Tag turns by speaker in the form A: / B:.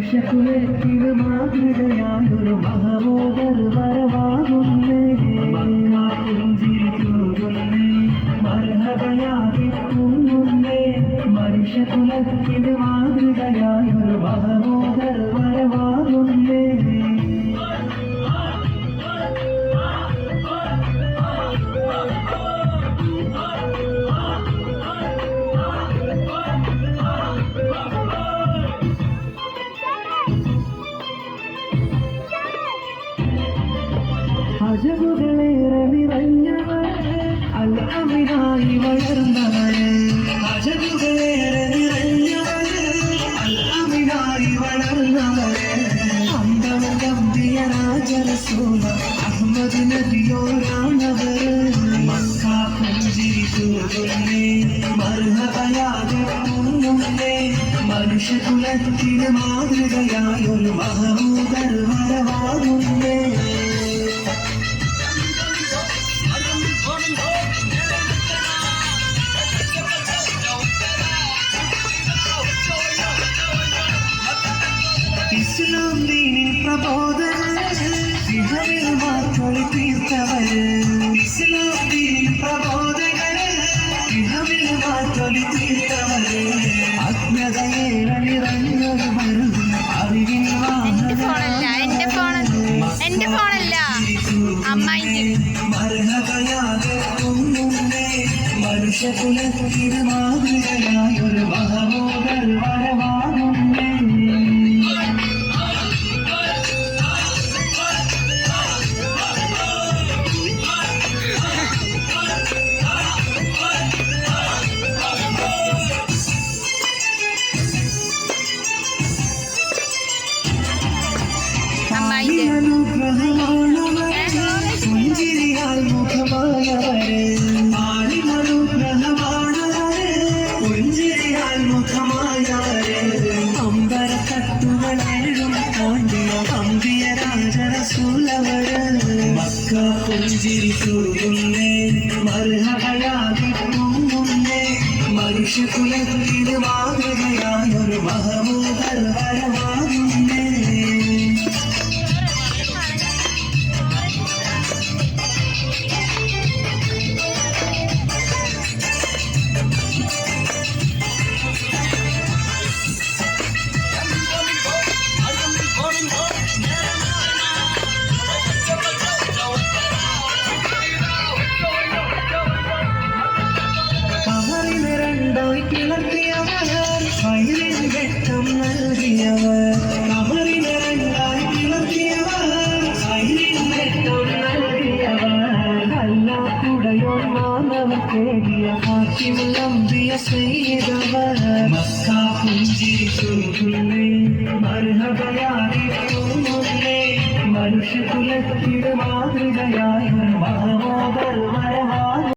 A: മനുഷ്യകുലത്തിന് മാതൃകയായൊരു മഹമോദർ വരവാകുന്നേ പുഞ്ചിരിക്കുന്നേ മർഹബയാകി പൊങ്ങുന്നേ മനുഷ്യകുലത്തിന് മാതൃകയായൊരു മഹമോദർ വരവാകുന്നേ അജബുകളേറെ നിറഞ്ഞവര് അൽഅമിനായി വളർന്നവര് അജബുകളേറെ നിറഞ്ഞവര് അൽഅമിനായി വളർന്നവര് അമ്പവൻ ഗംഭീര രാജറസൂല Ahmad നബിയോരാണവര് Mecca പുഞ്ചിരി തൂകുന്നേ മർഹബയാകെ പൊങ്ങുന്നേ മനുഷ്യകുലത്തിന് മാതൃകയായൊരു മഹമൂദർ വരവാകുന്നേ ഇസ്ലാം ദീനിൻ പ്രബോധകര് ഇഹവിൽ മാറ്റൊളി തീർത്തവര് ഇസ്ലാം ദീനിൻ പ്രബോധകര് ഇഹവിൽ മാറ്റൊളി തീർത്തവര് അജ്ഞതയേറെ നിറഞ്ഞൊരു മരുന്ന് അറിവിൻ മർഹബയാകെ പൊങ്ങുന്നേ മനുഷ്യകുലത്തിന് മാതൃകയായൊരു മഹമൂദർ വരവാകുന്നേ പുഞ്ചിരിയാൽ മുഖമായവര് പുഞ്ചിരിയാൽ മുഖമായവര് അമ്പരത്തട്ടുകളേഴും താണ്ടിയ അമ്പിയ രാജറസൂലവര് മക്ക പുഞ്ചിരി തൂകുന്നേ മർഹബയാകി പൊങ്ങുന്നേ മനുഷ്യകുലത്തിന് മാതൃകയായൊരു മഹമൂദർ വരവാകുന്നേ കിളർത്തിയവർ ഫൈലിൻ വെട്ടം നൽകിയവർ കമറിനെ രണ്ടായി കിളർത്തിയവർ ഫൈലിൻ വെട്ടം നൽകിയവർ അല്ലാഹുടയോർ മാനവർ തേടിയ ഹാക്കിമുല്ലംബിയ ചെയ്തവർ മക്ക പുഞ്ചിരി തൂകുന്നേ മർഹബയാകി പൊങ്ങുന്നേ മനുഷ്യകുലത്തിന് മാതൃകയായ മഹമൂദർ വരവാകുന്നേ